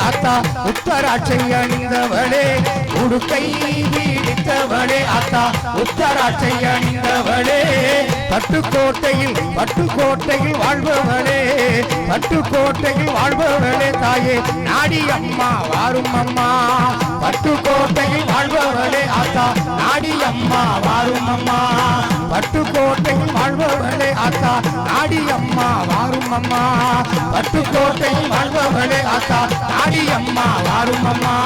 அத்தா உத்தராட்சை அணிந்தவளே உடுக்கை வீடித்தவளே அத்தா உத்தராட்சை அணிந்தவளே பட்டுக்கோட்டையில் வாழ்பவளே பட்டுக்கோட்டையில் வாழ்பவளே தாயே நாடி அம்மா வாரும் அம்மா பட்டுக்கோட்டையில் வாழ்பவளே அத்தா நாடி அம்மா வாரும் அம்மா பட்டுக்கோட்டையில் வாழ்பவளே அத்தா நாடி அம்மா வாரும் அம்மா பட்டுக்கோட்டையில் வாழ்பவளே அத்தா நாடி அம்மா வாரும் அம்மா